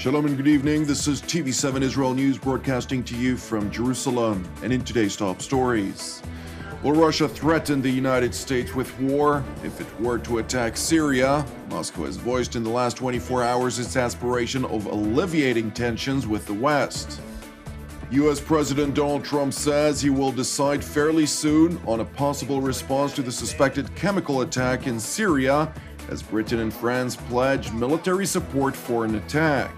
Shalom and good evening. This is TV7 Israel News broadcasting to you from Jerusalem. And in today's top stories, will Russia threaten the United States with war if it were to attack Syria? Moscow has voiced in the last 24 hours its aspiration of alleviating tensions with the West. U.S. President Donald Trump says he will decide fairly soon on a possible response to the suspected chemical attack in Syria, as Britain and France pledge military support for an attack.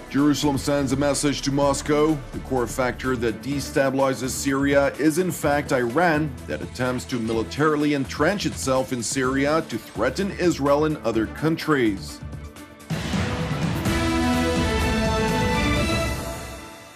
Jerusalem sends a message to Moscow. The core factor that destabilizes Syria is in fact Iran, that attempts to militarily entrench itself in Syria to threaten Israel and other countries.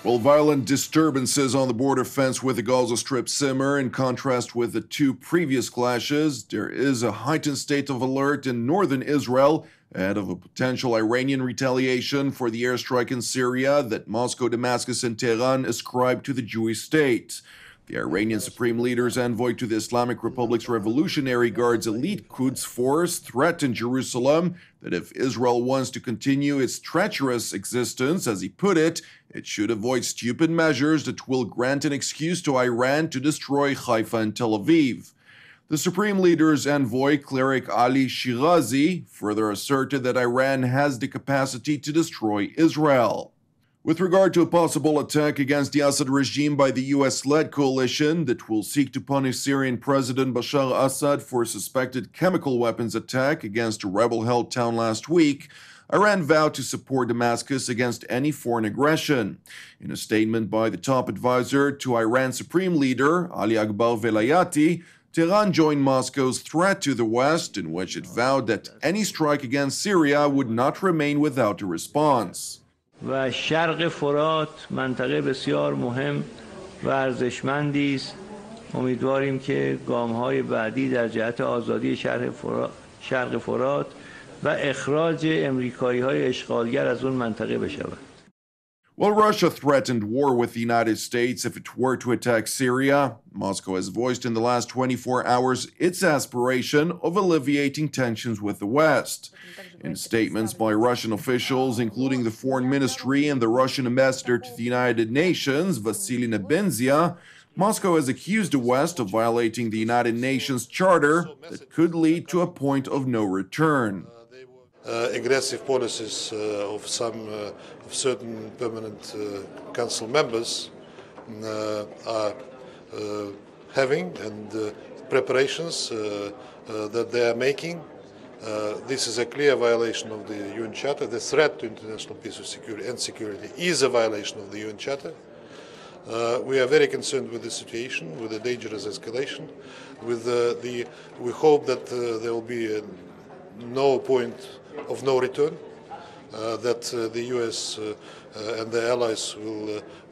While violent disturbances on the border fence with the Gaza Strip simmer, in contrast with the two previous clashes, there is a heightened state of alert in northern Israel ahead of a potential Iranian retaliation for the airstrike in Syria that Moscow, Damascus, and Tehran ascribe to the Jewish state. The Iranian Supreme Leader's envoy to the Islamic Republic's Revolutionary Guard's elite Quds force threatened Jerusalem that if Israel wants to continue its treacherous existence, as he put it should avoid stupid measures that will grant an excuse to Iran to destroy Haifa and Tel Aviv. The Supreme Leader's envoy, cleric Ali Shirazi, further asserted that Iran has the capacity to destroy Israel. With regard to a possible attack against the Assad regime by the US-led coalition that will seek to punish Syrian President Bashar al-Assad for a suspected chemical weapons attack against a rebel-held town last week, Iran vowed to support Damascus against any foreign aggression. In a statement by the top advisor to Iran's Supreme Leader, Ali Akbar Velayati, Tehran joined Moscow's threat to the West, in which it vowed that any strike against Syria would not remain without a response. و شرق فرات منطقه بسیار مهم و ارزشمندی است. امیدواریم که گام‌های بعدی در جهت آزادی شرق فرات و اخراج امریکایی‌های اشغالگر از اون منطقه بشود. While Russia threatened war with the United States if it were to attack Syria, Moscow has voiced in the last 24 hours its aspiration of alleviating tensions with the West. In statements by Russian officials, including the Foreign Ministry and the Russian ambassador to the United Nations, Vasily Nebenzia, Moscow has accused the West of violating the United Nations Charter that could lead to a point of no return. Aggressive policies of certain permanent council members are having, and preparations that they are making. This is a clear violation of the UN Charter. The threat to international peace and security is a violation of the UN Charter. We are very concerned with the situation, with the dangerous escalation. We hope that there will be no point of no return, that the US and the allies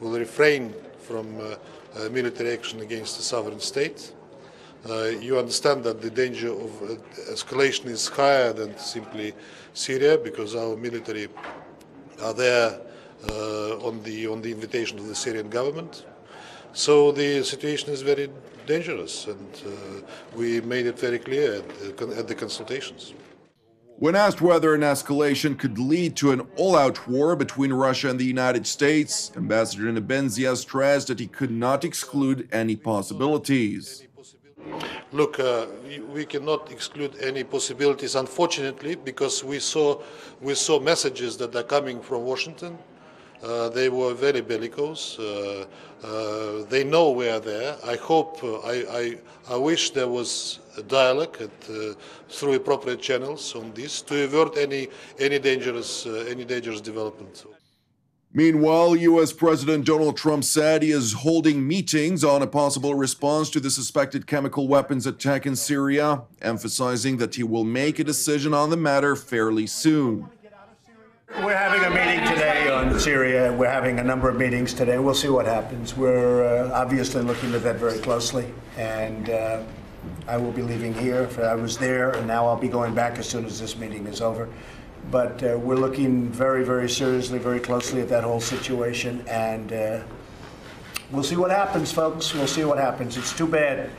will refrain from military action against a sovereign state. You understand that the danger of escalation is higher than simply Syria, because our military are there on the invitation of the Syrian government. So the situation is very dangerous, and we made it very clear at the consultations. When asked whether an escalation could lead to an all-out war between Russia and the United States, Ambassador Nebenzia stressed that he could not exclude any possibilities. Look, we cannot exclude any possibilities, unfortunately, because we saw messages that are coming from Washington. They were very bellicose. They know we are there. I hope, I wish there was a dialogue through appropriate channels on this to avert any dangerous development. Meanwhile, U.S. President Donald Trump said he is holding meetings on a possible response to the suspected chemical weapons attack in Syria, emphasizing that he will make a decision on the matter fairly soon. We're having a meeting today on Syria. We're having a number of meetings today. We'll see what happens. We're obviously looking at that very closely, and I will be leaving here. I was there, and now I'll be going back as soon as this meeting is over. But we're looking very, very seriously, very closely at that whole situation, and we'll see what happens, folks. We'll see what happens. It's too bad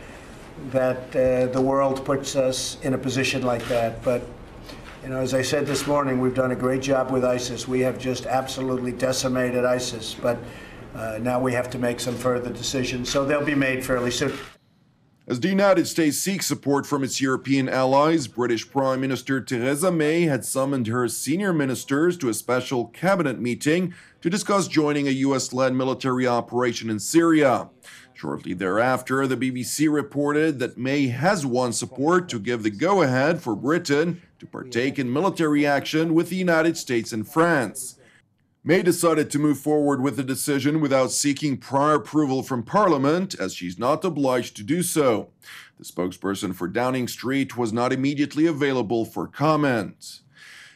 that the world puts us in a position like that, but You know, as I said this morning, we've done a great job with ISIS. We have just absolutely decimated ISIS, but now we have to make some further decisions, so they'll be made fairly soon. As the United States seeks support from its European allies, British Prime Minister Theresa May had summoned her senior ministers to a special cabinet meeting to discuss joining a US-led military operation in Syria. Shortly thereafter, the BBC reported that May has won support to give the go-ahead for Britain to partake in military action with the United States and France. May decided to move forward with the decision without seeking prior approval from Parliament, as she's not obliged to do so. The spokesperson for Downing Street was not immediately available for comment.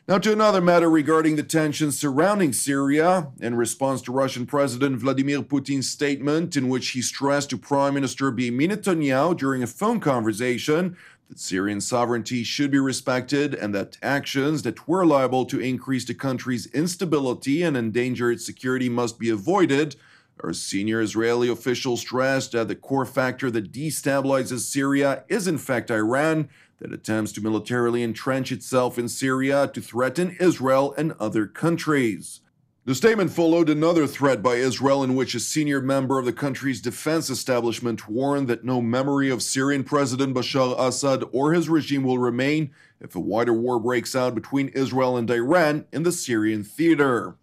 Now to another matter regarding the tensions surrounding Syria. In response to Russian President Vladimir Putin's statement in which he stressed to Prime Minister Benjamin Netanyahu during a phone conversation that Syrian sovereignty should be respected and that actions that were liable to increase the country's instability and endanger its security must be avoided, a senior Israeli official stressed that the core factor that destabilizes Syria is in fact Iran, that attempts to militarily entrench itself in Syria to threaten Israel and other countries. The statement followed another threat by Israel in which a senior member of the country's defense establishment warned that no memory of Syrian President Bashar al-Assad or his regime will remain if a wider war breaks out between Israel and Iran in the Syrian theater.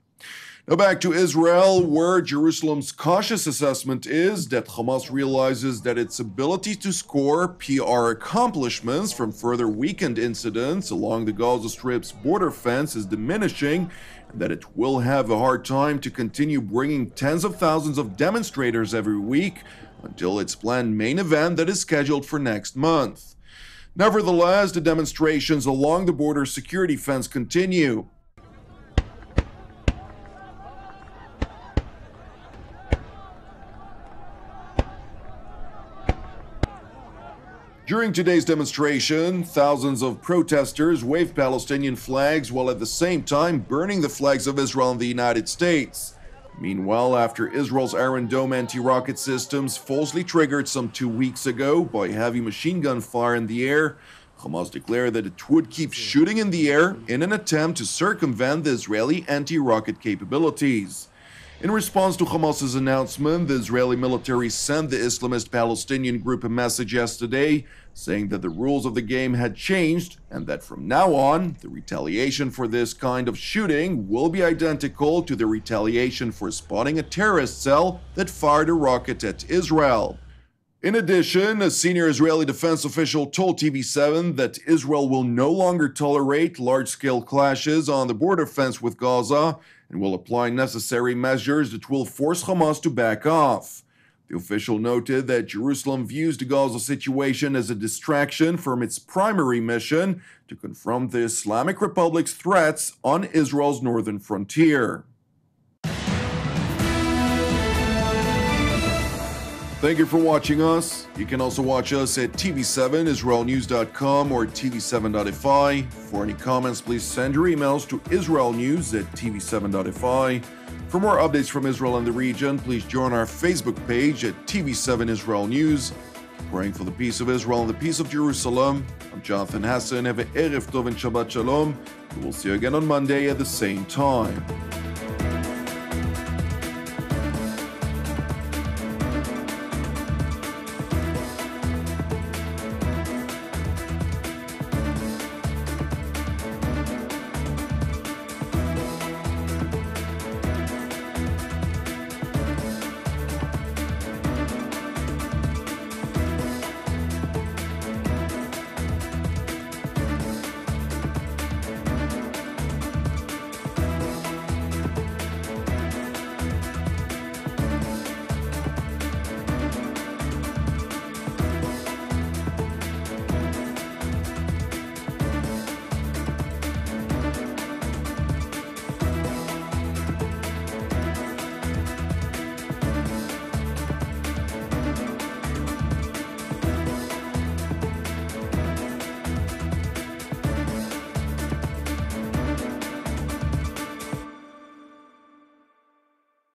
Now back to Israel, where Jerusalem's cautious assessment is that Hamas realizes that its ability to score PR accomplishments from further weakened incidents along the Gaza Strip's border fence is diminishing, and that it will have a hard time to continue bringing tens of thousands of demonstrators every week until its planned main event that is scheduled for next month. Nevertheless, the demonstrations along the border security fence continue. During today's demonstration, thousands of protesters waved Palestinian flags while at the same time burning the flags of Israel and the United States. Meanwhile, after Israel's Iron Dome anti-rocket systems falsely triggered some 2 weeks ago by heavy machine gun fire in the air, Hamas declared that it would keep shooting in the air in an attempt to circumvent the Israeli anti-rocket capabilities. In response to Hamas's announcement, the Israeli military sent the Islamist Palestinian group a message yesterday saying that the rules of the game had changed and that from now on, the retaliation for this kind of shooting will be identical to the retaliation for spotting a terrorist cell that fired a rocket at Israel. In addition, a senior Israeli defense official told TV7 that Israel will no longer tolerate large-scale clashes on the border fence with Gaza and will apply necessary measures that will force Hamas to back off. The official noted that Jerusalem views the Gaza situation as a distraction from its primary mission to confront the Islamic Republic's threats on Israel's northern frontier. Thank you for watching us. You can also watch us at TV7israelnews.com or TV7.fi. For any comments, please send your emails to israelnews@tv7.fi. For more updates from Israel and the region, please join our Facebook page at TV7 Israel News. Praying for the peace of Israel and the peace of Jerusalem. I'm Jonathan Hassan. Have an Erev Tov and Shabbat Shalom. We will see you again on Monday at the same time.